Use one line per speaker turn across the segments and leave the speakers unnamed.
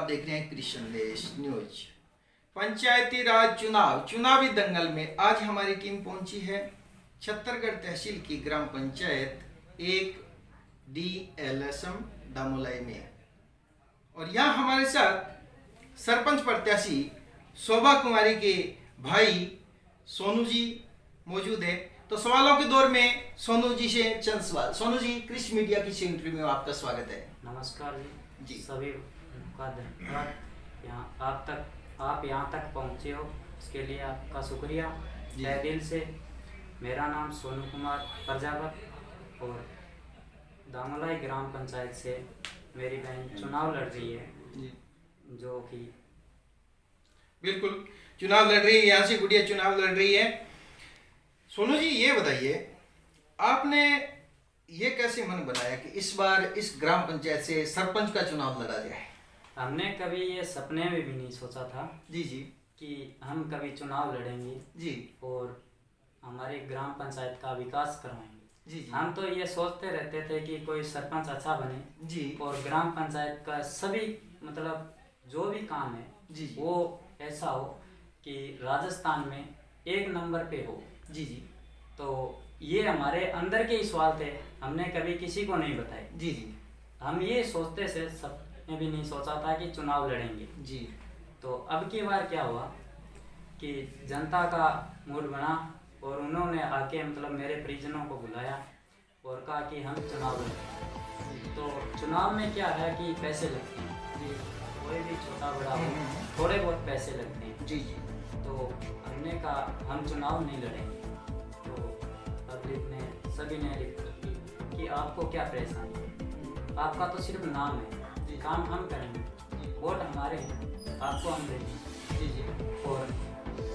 आप देख रहे हैं कृषि संदेश न्यूज। पंचायती राज चुनावी दंगल में आज हमारी टीम पहुंची है छत्तरगढ़ तहसील की ग्राम पंचायत 1 DLSM दामोलाई में, और यहाँ हमारे साथ सरपंच प्रत्याशी शोभा कुमारी के भाई सोनू जी मौजूद है। तो सवालों के दौर में सोनू जी से चंद सवाल। सोनू जी, कृषि मीडिया की इस इंटरव्यू में आपका स्वागत है।
नमस्कार जी। सभी का धन्यवाद। आप यहाँ तक पहुँचे हो, इसके लिए आपका शुक्रिया तहे दिल से। मेरा नाम सोनू कुमार प्रजापत और दामोलाई ग्राम पंचायत से मेरी बहन चुनाव लड़ रही है, जो कि
बिल्कुल चुनाव लड़ रही है। यहाँ से गुड़िया चुनाव लड़ रही है। सोनू जी, ये बताइए, आपने ये कैसे मन बनाया कि इस बार इस ग्राम पंचायत से सरपंच का चुनाव लड़ा जाए?
हमने कभी ये सपने में भी नहीं सोचा था
जी
कि हम कभी चुनाव लड़ेंगे
जी
और हमारे ग्राम पंचायत का विकास करवाएंगे।
जी।
हम तो ये सोचते रहते थे कि कोई सरपंच अच्छा बने
जी
और ग्राम पंचायत का सभी जो भी काम है
जी
वो ऐसा हो कि राजस्थान में 1 नंबर पे हो।
जी।
तो ये हमारे अंदर के ही सवाल थे, हमने कभी किसी को नहीं बताए।
जी।
हम ये सोचते से सबने भी नहीं सोचा था कि चुनाव लड़ेंगे
जी।
तो अब की बार क्या हुआ कि जनता का मूड बना और उन्होंने आके मेरे परिजनों को बुलाया और कहा कि हम चुनाव लड़ेंगे। तो चुनाव में क्या है कि पैसे लगते हैं जी, कोई भी छोटा बड़ा हो थोड़े बहुत पैसे लगते हैं
जी।
तो हमने कहा हम चुनाव नहीं लड़ेंगे। तो पब्लिक ने सभी ने रिक्वेस्ट की कि आपको क्या परेशानी है, आपका तो सिर्फ नाम है जी, काम हम करेंगे, वोट हमारे हैं, आपको हम देंगे जी और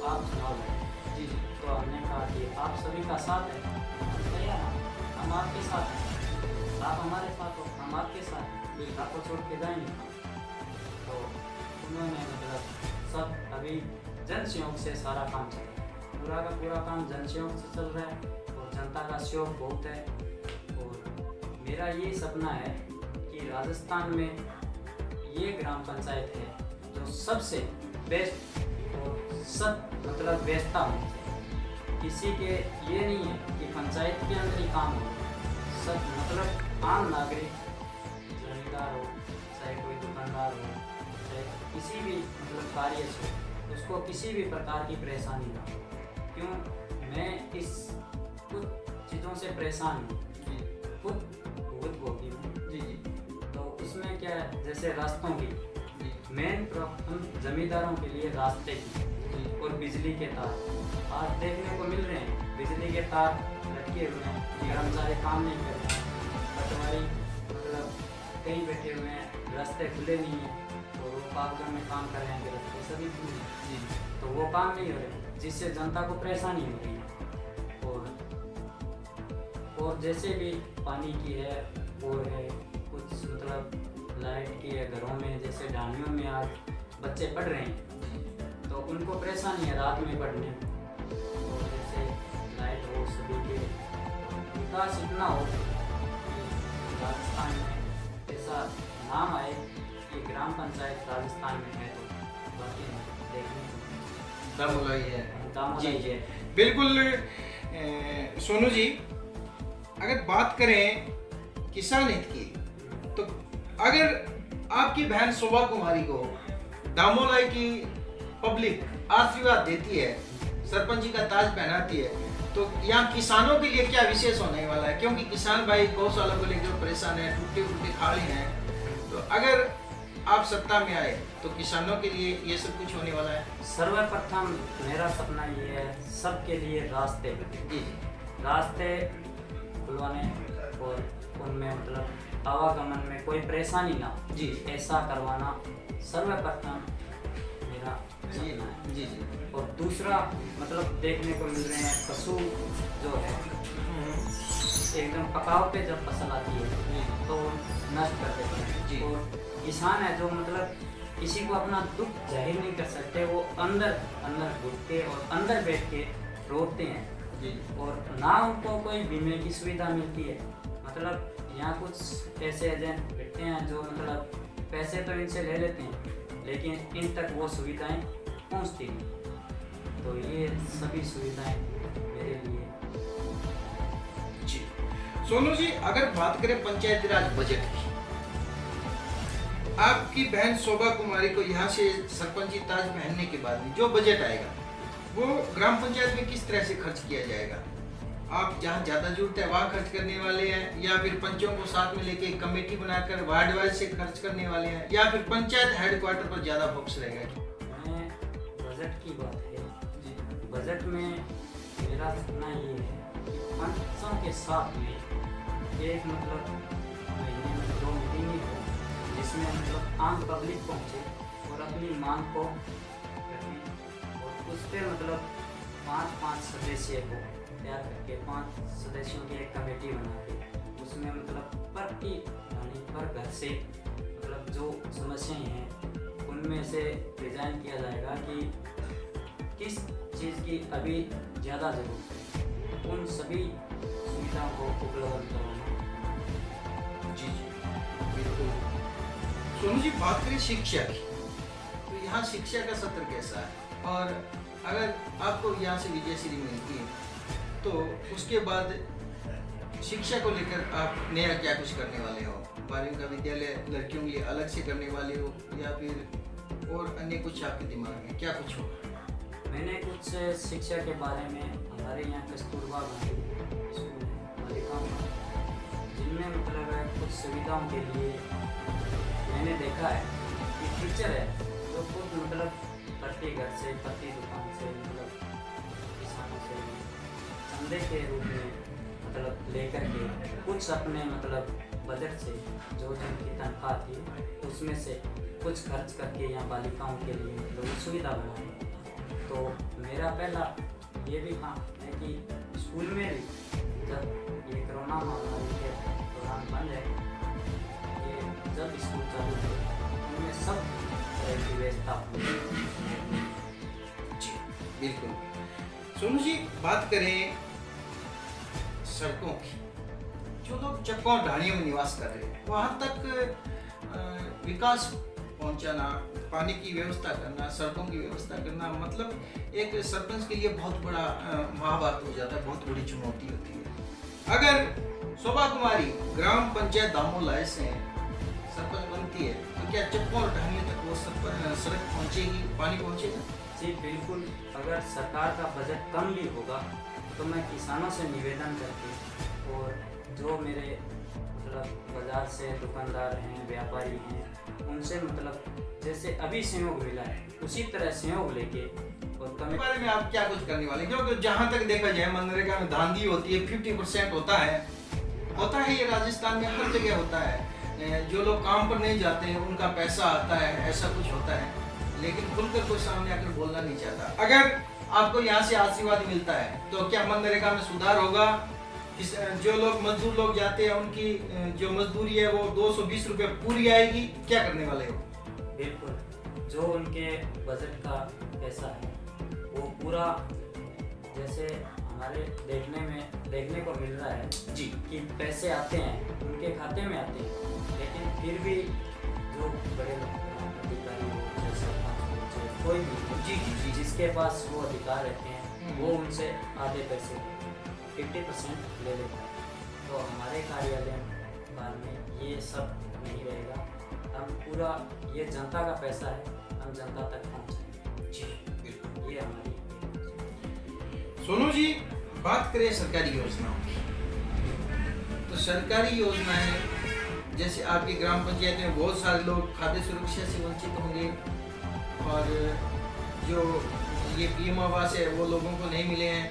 आप चुनाव लड़ें जी। तो हमने कहा कि आप सभी का साथ है, हम आपके साथ हैं, आप हमारे साथ हो, हम आपके साथ हैं, आपको छोड़ के जाएंगे। तो उन्होंने सब अभी जन सहयोग से सारा काम चल रहा है, पूरा का पूरा काम जन सहयोग से चल रहा है और जनता का सहयोग बहुत है। और मेरा ये सपना है कि राजस्थान में ये ग्राम पंचायत है जो सबसे बेस्ट और सब व्यवस्था होनी चाहिए। किसी के ये नहीं है कि पंचायत के अंदर ही काम हो, सब आम नागरिक, जमींदार हो चाहे कोई दुकानदार हो चाहे किसी भी कार्य से उसको किसी भी प्रकार की परेशानी ना हो। क्यों मैं इस कुछ चीज़ों से परेशान हूँ, खुद भुगत भोगी हूँ जी। तो उसमें क्या है, जैसे रास्तों की मेन प्रॉब्लम जमींदारों के लिए रास्ते की और बिजली के तार आज देखने को मिल रहे हैं। बिजली के तार लटके हुए हैं, कर्मचारी काम नहीं कर रहे हैं, पटवारी कहीं बैठे हुए हैं, रास्ते खुले नहीं हैं और वो कागजों में काम कर रहे हैं, रास्ते सभी खुले हैं तो वो काम नहीं हो रहे, जिससे जनता को परेशानी हो रही है। और जैसे भी पानी की है और है कुछ लाइट की है, घरों में जैसे ढानियों में आज बच्चे पढ़ रहे हैं तो उनको परेशानी है रात में पढ़ने। और जैसे लाइट हो, सभी के विकास इतना हो कि राजस्थान में ऐसा नाम आए कि ग्राम पंचायत राजस्थान में है। तो बाकी देखने
दामोलाई है
दामोलाई है।
बिल्कुल सोनू जी, अगर बात करें किसान हित की, तो अगर आपकी बहन शोभा कुमारी को दामोलाई की पब्लिक आशीर्वाद देती है, सरपंच जी का ताज पहनाती है, तो यहाँ किसानों के लिए क्या विशेष होने वाला है? क्योंकि किसान भाई गौशाला को लेकर परेशान है, टूटे फूटे खाली हैं। तो अगर आप सत्ता में आए तो किसानों के लिए ये सब कुछ होने वाला है।
सर्वप्रथम मेरा सपना ये है सबके लिए रास्ते
जी
रास्ते खुलवाने और उनमें आवागमन में कोई परेशानी ना हो
जी,
ऐसा करवाना सर्वप्रथम मेरा सपना है
जी।
और दूसरा देखने को मिल रहे हैं पशु जो है एकदम पकाव पे जब फसल आती है तो नष्ट कर देते हैं जी। और किसान है जो किसी को अपना दुख जाहिर नहीं कर सकते, वो अंदर घुट के और अंदर बैठ के रोते हैं जी। और ना उनको कोई बीमे की सुविधा मिलती है। यहाँ कुछ ऐसे एजेंट बैठते हैं जो पैसे तो इनसे ले लेते हैं, लेकिन इन तक वो सुविधाएं पहुंचती नहीं। तो ये सभी सुविधाएं मेरे लिए।
जी सोनू जी, अगर बात करें पंचायती राज बजट की, आपकी बहन शोभा कुमारी को यहाँ से सरपंची ताज पहनने के बाद में जो बजट आएगा वो ग्राम पंचायत में किस तरह से खर्च किया जाएगा? आप जहाँ ज्यादा जरूरत है वहाँ खर्च करने वाले हैं, या फिर पंचों को साथ में लेके एक कमेटी बनाकर वार्ड वाइज से खर्च करने वाले हैं, या फिर पंचायत हेडक्वार्टर पर ज्यादा फोकस रहेगा?
मैं बजट की बात है, बजट में मेरा सपना ये है कि पंचों के साथ में एक मतलब महीने में 2 मीटिंग हो, जिसमें मतलब आम पब्लिक पहुँचे और अपनी मांग को रखें, और उस पर मतलब 5-5 सदस्य को तैयार करके 5 सदस्यों की एक कमेटी बना के उसमें मतलब प्रति यानी पर घर से मतलब जो समस्याएं हैं उनमें से डिजाइन किया जाएगा कि किस चीज़ की अभी ज़्यादा जरूरत है, उन सभी सुविधाओं को उपलब्ध करवाना।
जी जी बिल्कुल। सोनू जी, बात करें शिक्षा की, तो यहाँ शिक्षा का सत्र कैसा है? और अगर आपको यहाँ से विजयश्री मिलती है तो उसके बाद शिक्षा को लेकर आप नया क्या कुछ करने वाले हो? 12वीं का विद्यालय लड़कियों के लिए अलग से करने वाले हो, या फिर और अन्य कुछ आपके दिमाग में क्या कुछ होगा?
मैंने कुछ शिक्षा के बारे में हमारे यहाँ कस्तूरबा गांधी स्कूल बालिकाओं का, जिनमें मतलब कुछ सुविधाओं के लिए मैंने देखा है कि टीचर है तो खुद मतलब प्रति घर से प्रति दुकान से मतलब किसानों से चंदे के रूप में मतलब लेकर के कुछ अपने मतलब बजट से जो जिनकी तनख्वाह थी उसमें से कुछ खर्च करके यहाँ बालिकाओं के लिए मतलब सुविधा बनाई। तो मेरा पहला ये भी काम है कि स्कूल में भी जब ये कोरोना महामारी के दौरान बन जाए, ये जब स्कूल चालू हो उनमें सब तरह की व्यवस्था हो।
जी बिल्कुल। सोनू जी, बात करें सड़कों की, जो लोग चक्कों ढाणियों में निवास कर रहे हैं वहाँ तक विकास पहुँचाना, पानी की व्यवस्था करना, सड़कों की व्यवस्था करना, मतलब एक सरपंच के लिए बहुत बड़ा महाभारत हो जाता है, बहुत बड़ी चुनौती होती है। अगर शोभा कुमारी ग्राम पंचायत दामोलाय से सरपंच बनती है तो क्या चक्कों और ढाणियों तक वो सड़क पहुँचेगी, पानी पहुँचेगा?
जी बिल्कुल। अगर सरकार का बजट कम भी होगा तो मैं किसानों से निवेदन करके, और जो मेरे मतलब बाजार से दुकानदार हैं, व्यापारी हैं, उनसे मतलब जैसे अभी सहयोग मिला है उसी तरह सहयोग लेके और
कमी बारे में आप क्या कुछ करने वाले? क्योंकि जहाँ तक देखा जाए मनरेगा में धांधली होती है, 50% होता है ये राजस्थान में हर जगह होता है। जो लोग काम पर नहीं जाते हैं उनका पैसा आता है, ऐसा कुछ होता है, लेकिन खुलकर कोई सामने आकर बोलना नहीं चाहता। अगर आपको यहाँ से आशीर्वाद मिलता है तो क्या मनरेगा में सुधार होगा? जो लोग मजदूर लोग जाते हैं उनकी जो मजदूरी है वो 220 रुपये पूरी आएगी, क्या करने वाले हो?
बिल्कुल, जो उनके बजट का पैसा है वो पूरा, जैसे हमारे देखने को मिल रहा है
जी
कि पैसे आते हैं उनके खाते में आते हैं, लेकिन फिर भी जो बड़े अधिकारी हो, जैसे कोई भी जी जिसके पास वो अधिकार रहते हैं वो उनसे आधे पैसे 50% ले लेता है। तो हमारे कार्यालय में ये सब नहीं रहेगा, हम पूरा ये जनता का पैसा है, हम जनता तक पहुँचाएंगे। जी बिल्कुल, ये हमारी।
सोनू जी, बात करें सरकारी योजनाओं की, तो सरकारी योजनाएं जैसे आपकी ग्राम पंचायत में बहुत सारे लोग खाद्य सुरक्षा से वंचित होंगे, और जो ये पीएम आवास है वो लोगों को नहीं मिले हैं,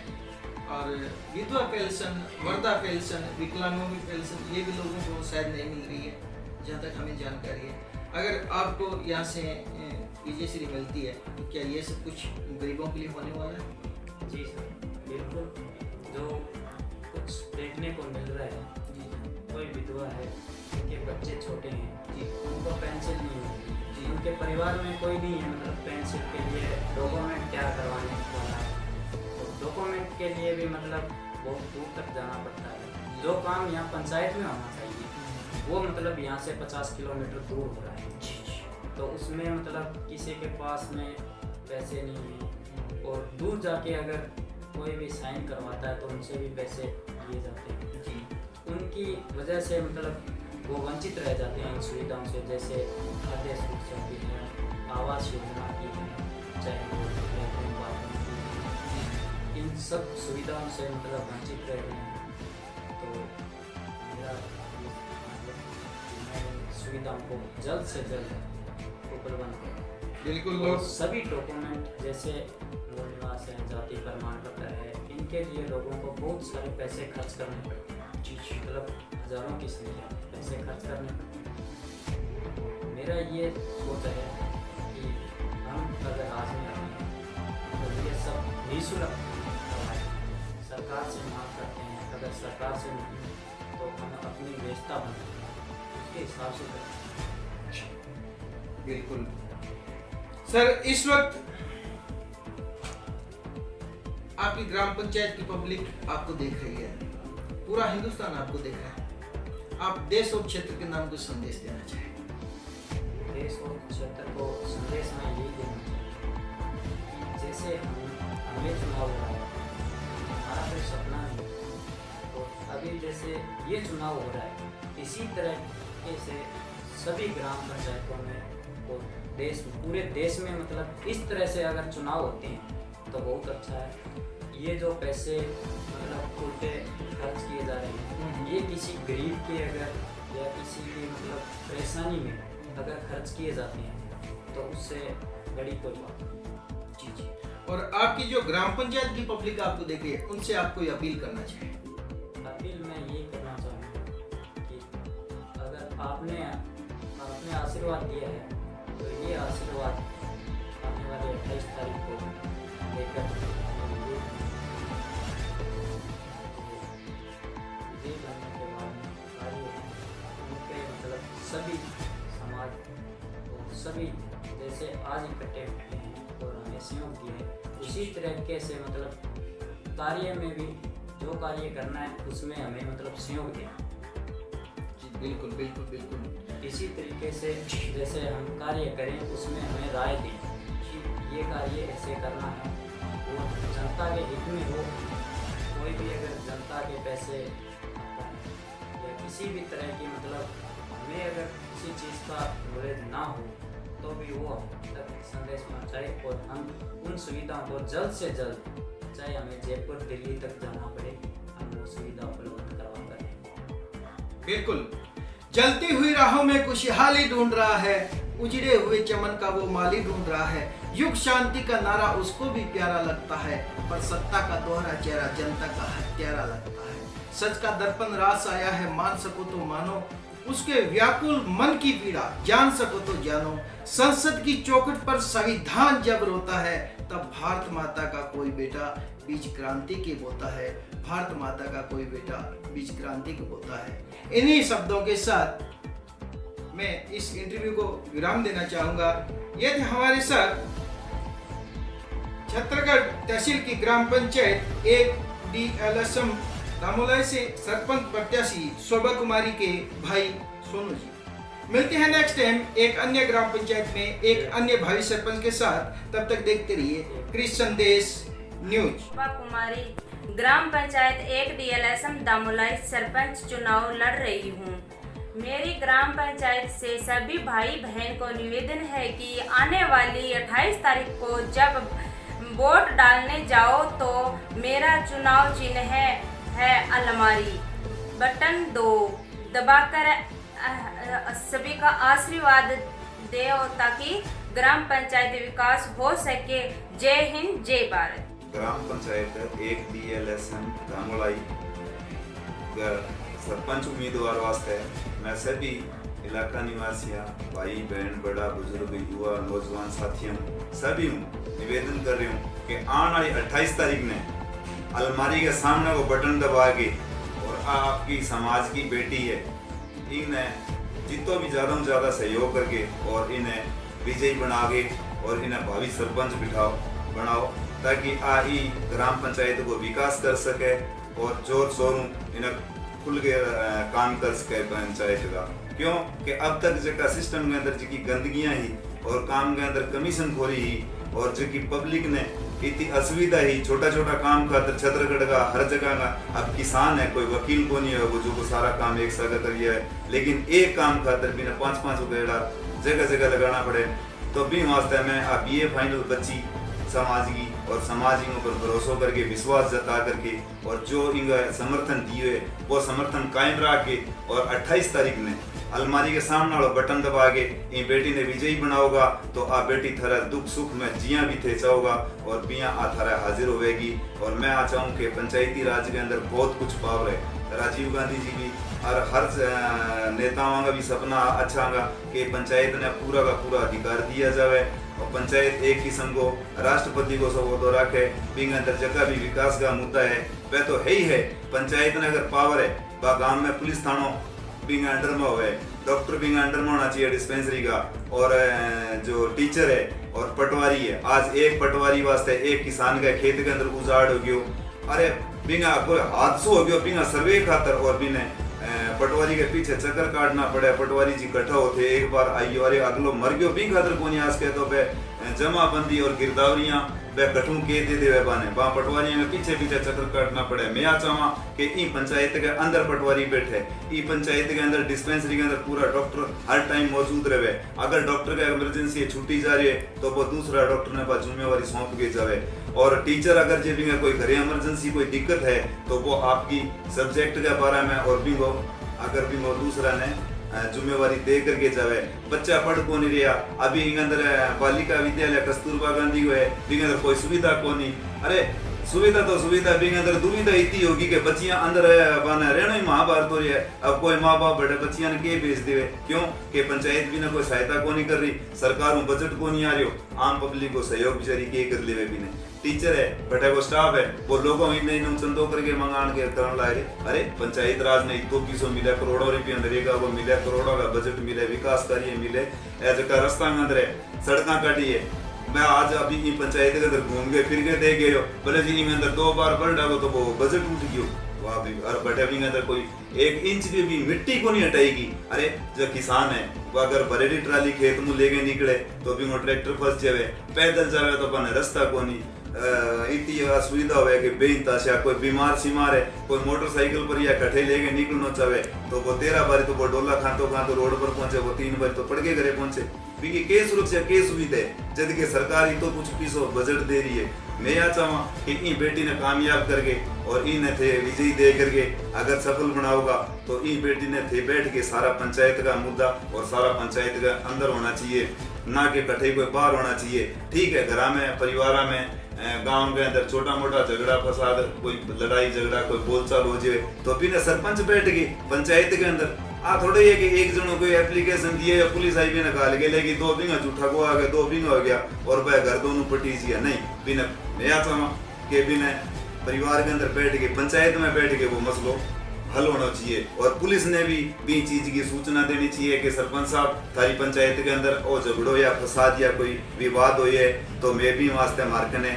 और विधवा पेंशन, वृद्धा पेंशन, विकलांगों की पेंशन ये भी लोगों को शायद नहीं मिल रही है, जहाँ तक हमें जानकारी है। अगर आपको यहाँ से विजयश्री मिलती है तो क्या ये सब कुछ गरीबों के लिए होने वाला है?
जी सर, बिल्कुल। जो कुछ देखने को मिल रहा है, कोई विधवा है, उनके बच्चे छोटे हैं जी, उनको पेंशन नहीं मिलती जी, उनके परिवार में कोई नहीं है मतलब पेंशन के लिए डॉक्यूमेंट क्या करवाने वाला है, तो डॉक्यूमेंट के लिए भी मतलब बहुत दूर तक जाना पड़ता है। जो काम यहाँ पंचायत में होना चाहिए वो मतलब यहाँ से 50 किलोमीटर दूर हो रहा है। तो उसमें मतलब किसी के पास में पैसे नहीं है और दूर जाके अगर कोई भी साइन करवाता है तो उनसे भी पैसे लिए जाते हैं। उनकी वजह से मतलब वो वंचित रह जाते हैं इन सुविधाओं से, जैसे खाद्य सुरक्षा की है, आवास योजना की है, चाहे वो लैट्रिन बाथरूम की है, इन सब सुविधाओं से मतलब वंचित रह रहे हैं। तो मेरा मैं इन सुविधाओं को जल्द से जल्द उपलब्ध करूँ।
बिल्कुल
और
लोग
सभी डॉक्यूमेंट जैसे मूल निवास है, जाति प्रमाण पत्र है, इनके लिए लोगों को बहुत सारे पैसे खर्च करने पड़ते हैं। मतलब हजारों की संख्या में पैसे खर्च करने पड़ते हैं। मेरा ये सोच है कि हम अगर आज में आए हैं तो ये सब निःशुल्क करवाएं। सरकार से मांग करते हैं, अगर सरकार से नहीं तो हम अपनी व्यवस्था बनाएं, उसके हिसाब से करें।
बिल्कुल सर, इस वक्त आपकी ग्राम पंचायत की पब्लिक आपको देख रही है, पूरा हिंदुस्तान आपको देख रहा है। आप देश और क्षेत्र के नाम को संदेश देना चाहें।
देश और क्षेत्र को संदेश में यही देना चाहिए कि जैसे हमें चुनाव हो रहा है, हमारा कोई सपना नहीं, तो अभी जैसे ये चुनाव हो रहा है, इसी तरह से सभी ग्राम पंचायतों में और पूरे देश में मतलब इस तरह से अगर चुनाव होते हैं तो बहुत अच्छा है। ये जो पैसे मतलब उल्टे खर्च किए जा रहे हैं, ये किसी गरीब के अगर या किसी की मतलब परेशानी में अगर खर्च किए जाते हैं तो उससे बड़ी कोई बात नहीं।
जी। और आपकी जो ग्राम पंचायत की पब्लिक आपको देख रही है, उनसे आप कोई अपील करना चाहिए।
अपील मैं यही करना चाहूँगा कि अगर आपने आशीर्वाद दिया है तो ये आशीर्वाद आने वाले 28 तारीख को लेकर विजयी बनने के बाद कार्य उनके मतलब सभी समाज और सभी जैसे आज इकट्ठे हुए हैं और हमें सहयोग दिए, उसी तरीके से मतलब कार्य में भी जो कार्य करना है उसमें हमें मतलब सहयोग दें।
बिल्कुल बिल्कुल बिल्कुल।
इसी तरीके से जैसे हम कार्य करें उसमें हमें राय दें कि ये कार्य ऐसे करना है, वो जनता के हित में हो। कोई भी अगर जनता के पैसे आता है या किसी भी तरह की मतलब हमें अगर किसी चीज़ का नॉलेज ना हो तो भी वो हम तक संदेश पहुँचाए और हम उन सुविधाओं को जल्द से जल्द, चाहे हमें जयपुर दिल्ली तक जाना पड़े, हम वो सुविधा उपलब्ध करवा करें।
बिल्कुल। जलती हुई राहों में खुशहाली ढूंढ रहा है, उजड़े हुए चमन का वो माली ढूंढ रहा है। युग शांति का नारा उसको भी प्यारा लगता है, पर सत्ता का दोहरा चेहरा जनता का हत्यारा लगता है। सच का दर्पण रास आया है, मान सको तो मानो, उसके व्याकुल मन की पीड़ा जान सको तो जानो। संसद की चौखट पर संविधान जब रोता है, तब भारत माता का कोई बेटा बीज क्रांति के बोता है। भारत माता का कोई बेटा बीज क्रांति को बोता है। इन्हीं शब्दों के साथ मैं इस इंटरव्यू को विराम देना चाहूंगा। ये थे हमारे साथ छत्तरगढ़ तहसील की ग्राम पंचायत 1 DLSM दामोलाई से सरपंच प्रत्याशी शोभा कुमारी के भाई सोनू जी। मिलते हैं नेक्स्ट टाइम एक अन्य ग्राम पंचायत में एक अन्य भावी सरपंच के साथ। तब तक देखते रहिए कृषि संदेश न्यूज।
शोभा कुमारी, ग्राम पंचायत 1 DLSM दामोलाई सरपंच चुनाव लड़ रही हूँ। मेरी ग्राम पंचायत से सभी भाई बहन को निवेदन है कि आने वाली 28 तारीख को जब वोट डालने जाओ तो मेरा चुनाव चिन्ह है अलमारी, बटन 2 दबाकर सभी का आशीर्वाद दे ताकि ग्राम पंचायत विकास हो सके। जय हिंद, जय भारत।
ग्राम पंचायत 1 DLSM दामोलाई सरपंच उम्मीदवार वास्ते मैं सभी इलाका निवासियों, भाई बहन, बड़ा बुजुर्ग, युवा, नौजवान साथियों सभी निवेदन कर रही हूँ कि आने वाली 28 तारीख ने अलमारी के सामने वो बटन दबा के और आपकी समाज की बेटी है, इन्हें जितना भी ज़्यादा से ज़्यादा सहयोग करके और इन्हें विजयी बना के और इन्हें भावी सरपंच बनाओ ताकि आई ग्राम पंचायत को विकास कर सके और जोर शोर इन्हें खुल के काम कर सके पंचायत का। क्यों कि अब तक जगह सिस्टम के अंदर जी गंदगियां ही और काम के अंदर कमीशन खोरी ही और जो पब्लिक ने इतनी असुविधा ही, छोटा छोटा काम खातर छतरगढ़ का हर जगह का। अब किसान है, कोई वकील को नहीं है वो जो को सारा काम एक साथ करिए है, लेकिन एक काम खातर बिना 5-5 रुपये जगह जगह लगाना पड़े। तो भी वास्ते में अब ये फाइनल बच्ची समाज की और समाज इन पर भरोसा करके विश्वास जता करके और जो इनका समर्थन दिए वो समर्थन कायम रख के और 28 तारीख ने अलमारी के सामने वाला बटन दबा के ये बेटी ने विजयी बनाओगा तो आ बेटी थारा दुख सुख में जिया भी थे चाहोगा और पिया आ थारा हाजिर होगी। और मैं आ चाहूँ कि पंचायती राज के अंदर बहुत कुछ पावर है। राजीव गांधी जी भी और हर नेताओं का भी सपना अच्छा होगा कि पंचायत ने पूरा का पूरा अधिकार दिया जाए और पंचायत एक किस्म को राष्ट्रपति को सब तो रखे। बिंग अंदर जगह भी विकास का मुद्दा है वह तो है ही है। पंचायत ने अगर पावर है बा गांव में पुलिस थानों बिंग अंडर में हुए, डॉक्टर बिंग अंडर में होना चाहिए डिस्पेंसरी का, और जो टीचर है और पटवारी है। आज एक पटवारी वास्ते एक किसान का खेत के अंदर उजाड़ हो गयो, अरे बिंगा हादसा हो गयो बिंगा सर्वे खातर और बिने पटवारी के पीछे चक्कर काटना पड़े। पटवारी जी इकट्ठा होते एक बार आइयो अरे अगलो मर गयो बिंग खातर कोनी आज के तो बे जमाबंदी और गिरदावरियां बे कठू के दे दे बाने बा पटवारियों में पीछे पीछे चक्कर काटना पड़े। मैं आ चाहवा कि ई पंचायत के अंदर पटवारी बैठे, ई पंचायत के अंदर डिस्पेंसरी के अंदर पूरा डॉक्टर हर टाइम मौजूद रहे। अगर डॉक्टर का इमरजेंसी छुट्टी जा रही है तो वो दूसरा डॉक्टर ने पास जिम्मेवारी सौंप के जावे। और टीचर अगर जे भी कोई घरे इमरजेंसी कोई दिक्कत है तो वो आपकी सब्जेक्ट के बारे में और भी वो अगर भी वो दूसरा ने जिम्मेवारी दे करके जावे। बच्चा पढ़ को नहीं रहा, अभी अंदर बालिका विद्यालय कस्तूरबा गांधी को है अंदर कोई सुविधा को नहीं। अरे सुविधा तो सुविधा भी अंदर दुविधा इतनी होगी कि बच्चियां अंदर बना रहना ही महाभारत हो रही है। अब कोई माँ बाप बड़े बच्चियां ने के भेज दे क्यों कि पंचायत भी ना कोई सहायता को नहीं कर रही, सरकार बजट को नहीं आ रही, आम पब्लिक को सहयोग बेचारी के कर ले भी नहीं। टीचर है बटे को स्टाफ है वो लोगों में चंदो करके मंगान के करने ला रहे। अरे पंचायत राज ने इतो किसो मिला करोड़ों रुपये अंदर एक वो मिले करोड़ों का बजट मिले विकास कार्य मिले ऐसे का रास्ता अंदर है सड़क काटी है। मैं आज अभी पंचायत के अंदर घूम गए फिर के दे गए बोले जी इन अंदर 2 बार बढ़ डालो तो वो बजट उठ गयो वहाँ भी। और बटे भी अंदर कोई 1 इंच भी मिट्टी को नहीं हटाएगी। अरे जो किसान है वो अगर बरेली ट्राली खेत में लेके निकले तो भी वो ट्रैक्टर फंस जावे, पैदल जावे तो अपने रास्ता को नहीं। इतनी असुविधा हो कि बेइंताशा कोई बीमार सीमार है कोई मोटरसाइकिल पर या कठे लेके निकलना चाहे तो वो 13 बारी तो वो डोला खातो रोड पर पहुंचे, वो 3 बारी तो पड़ के घरे पहुंचे। क्योंकि के सुरक्षा के सुविधा है जद के सरकार ही तो कुछ पीसो बजट दे रही है। मैं यह चाहूँ कि इन बेटी ने कामयाब करके और इन थे विजयी दे करके अगर सफल बनाओगा तो इन बेटी ने थे बैठ के सारा पंचायत का मुद्दा और सारा पंचायत का अंदर होना चाहिए, ना कि कठे कोई बाहर होना चाहिए। ठीक है घर में परिवार में गांव के अंदर छोटा मोटा झगड़ा फसाद कोई लड़ाई झगड़ा कोई बोलचाल हो जाए तो बिना सरपंच बैठ गए पंचायत के अंदर आ थोड़े ये कि एक जनों को एप्लीकेशन दिए या पुलिस आई भी निकाल के लेगी 2 बिंगा झूठा को आ गया 2 बिंगा हो गया और वह घर दोनों पटी जिया नहीं बिना। मैं आता हूँ कि बिना परिवार के अंदर बैठ के पंचायत में बैठ के वो मसलो हल होना चाहिए। और पुलिस ने भी चीज की सूचना देनी चाहिए कि सरपंच साहब थारी पंचायत के अंदर ओ झगड़ो या फसाद या कोई विवाद हो है तो मैं भी वास्ते मार्कने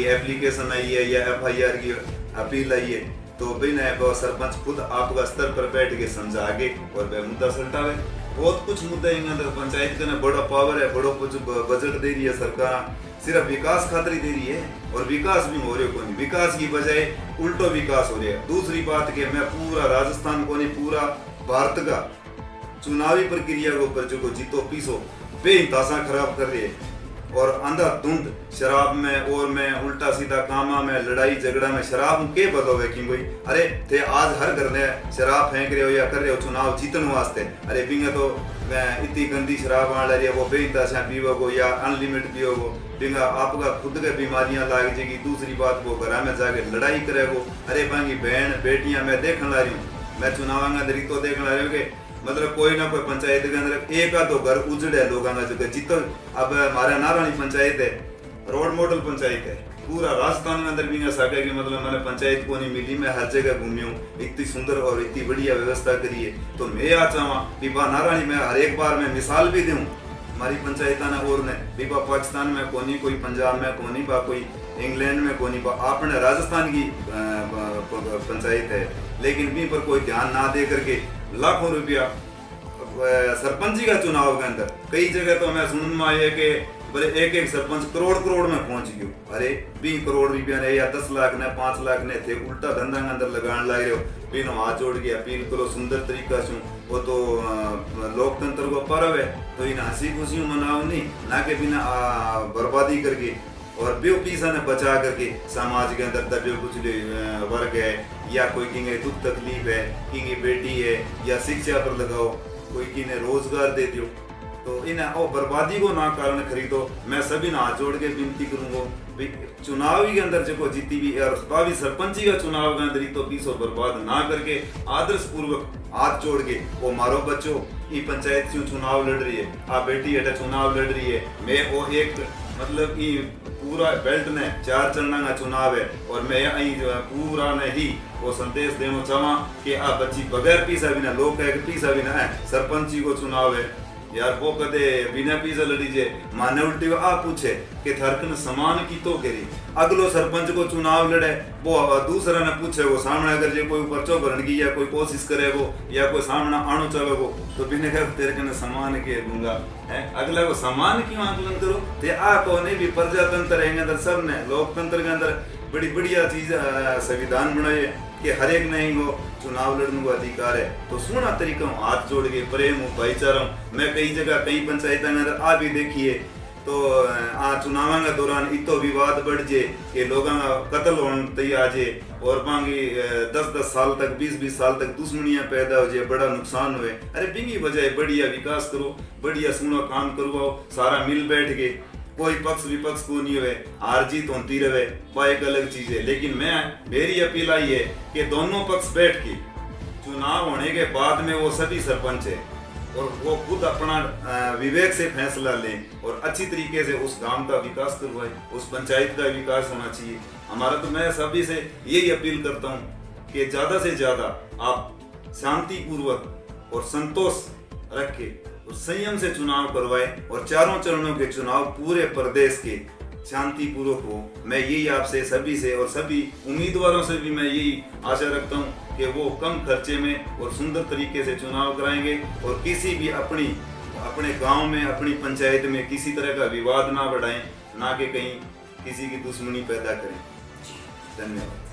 एप्लीकेशन आई है या FIR की अपील आई है तो बिना वो सरपंच खुद आपका स्तर पर बैठ के समझा आगे और वह मुद्दा सल्टावे। बहुत कुछ मुद्दे अंदर पंचायत का बड़ा पावर है, बड़ो कुछ बजट दे रही है सरकार, सिर्फ विकास खातिर दे रही है और विकास भी हो रहे को नहीं, विकास की बजाय उल्टो विकास हो रहा है। दूसरी बात कि मैं पूरा राजस्थान को नहीं पूरा भारत का चुनावी प्रक्रिया के ऊपर जो जीतो पीसो बेइंतहा खराब कर रही है और अंधाधुंध शराब में और में उल्टा सीधा कामा में लड़ाई झगड़ा में शराब के बदलो कि कोई अरे थे आज हर घर ने शराब फेंक रहे हो या कर रहे हो चुनाव जीतने वास्ते। अरे बिंगा तो इतनी गंदी शराब आ रही है वो बेइंतहा पीवोगो या अनलिमिटेड पीवोगो बिंगा आपका खुद के बीमारियां लाग जाएगी। दूसरी बात वो घर में जाके लड़ाई करेगो। अरे बाकी बहन बेटियां मैं देखने ला रही हूँ, मैं चुनाव का तो देखने ला रही हूँ कि मतलब कोई ना कोई पंचायत के अंदर एक आधो घर उजड़े है लोगों का जो जितो। अब हमारे नारायणी पंचायत है रोड मॉडल पंचायत है पूरा राजस्थान में अंदर भी सके कि मतलब मैंने पंचायत को नहीं मिली, मैं हर जगह घूमी हूँ, इतनी सुंदर और इतनी बढ़िया व्यवस्था करी है। तो मैं आ चाहवा कि नारायणी में हर एक बार मैं मिसाल भी दूँ हमारी पंचायत ने और ने बा पाकिस्तान में कोनी कोई पंजाब में कोनी बा कोई इंग्लैंड में कोनी बा अपने राजस्थान की पंचायत है, लेकिन भी पर कोई ध्यान ना दे करके लाखों रुपया सरपंची का चुनाव के अंदर कई जगह तो मैं सुनने में आया कि बोले एक सरपंच करोड़ में पहुंच गयो। अरे 20 करोड़ रुपया ने या 10 लाख ने 5 लाख ने थे उल्टा धंधा के अंदर लगान लग रहे हो। बिन हाथ जोड़ के अपील करो सुंदर तरीका से, वो तो लोकतंत्र को पर्व है, तो इन हंसी खुशी मनाओ नहीं, ना के बिना बर्बादी करके और बेवपीसा ने बचा करके समाज के अंदर दबे कुचले वर्ग है या कोई की दुख तकलीफ है, की बेटी है या शिक्षा पर लगाओ, कोई की ने रोजगार दे दियो, तो इन बर्बादी को ना कारण खरीदो। मैं सभी ना हाथ जोड़ के विनती करूंगा चुनाव के अंदर जो जीती भी और भावी सरपंची का चुनाव के अंदर तो पीसो बर्बाद ना करके आदर्श पूर्वक हाथ जोड़ के वो मारो बच्चों ये पंचायत से चुनाव लड़ रही है, आप बेटी है चुनाव लड़ रही है, मैं वो एक मतलब ये पूरा बेल्ट ने 4 चरणों का चुनाव है और मैं यही पूरा ने ही वो संदेश देना चाहवा कि आप बच्ची बगैर पीसा बिना लोग कहे पीसा बिना है सरपंची को चुनाव है यार, वो कदे बिना पीसा लड़ीजे माने उल्टी आप पूछे कि थरकन समान की तो करी अगलो सरपंच को चुनाव लड़े वो दूसरा ने पूछे वो सामने अगर जे कोई पर्चो भरन की या कोई कोशिश करे वो या कोई सामने आनो चलो वो तो बिना कहे तेरे कने समान के दूंगा है, अगला को समान क्यों आकलन करो ते आ को नहीं भी प्रजातंत्र है अंदर सब ने लोकतंत्र के अंदर बड़ी बढ़िया चीज संविधान बनाए कि हर एक नहीं हो चुनाव लड़ने को अधिकार है, तो सोना तरीका हाथ जोड़ के प्रेम भाईचारा। मैं कई जगह कई पंचायतों में आ भी देखिए तो चुनाव के दौरान इतो विवाद बढ़ जाए कि लोगों का कत्ल होने तैयार जाए और मांगी 10-10 साल तक 20-20 साल तक दुश्मनियां पैदा हो जाए, बड़ा नुकसान हुए। अरे बिंगी बजाय बढ़िया विकास करो, बढ़िया सुनो काम करवाओ, सारा मिल बैठ के, कोई पक्ष विपक्ष को नहीं हुए, हार जीत होती रहे, वह एक अलग चीज है। लेकिन मेरी अपील आई है कि दोनों पक्ष बैठ के चुनाव होने के बाद में वो सभी सरपंच है और वो खुद अपना विवेक से फैसला लें और अच्छी तरीके से उस गांव का विकास करवाए, उस पंचायत का विकास होना चाहिए। हमारा तो मैं सभी से यही अपील करता हूँ कि ज्यादा से ज्यादा आप शांतिपूर्वक और संतोष रख के और संयम से चुनाव करवाए और चारों चरणों के चुनाव पूरे प्रदेश के शांतिपूर्वक हो। मैं यही आपसे सभी से और सभी उम्मीदवारों से भी मैं यही आशा रखता हूँ कि वो कम खर्चे में और सुंदर तरीके से चुनाव कराएंगे और किसी भी अपने गांव में अपनी पंचायत में किसी तरह का विवाद ना बढ़ाएं, ना कि कहीं किसी की दुश्मनी पैदा करें। धन्यवाद।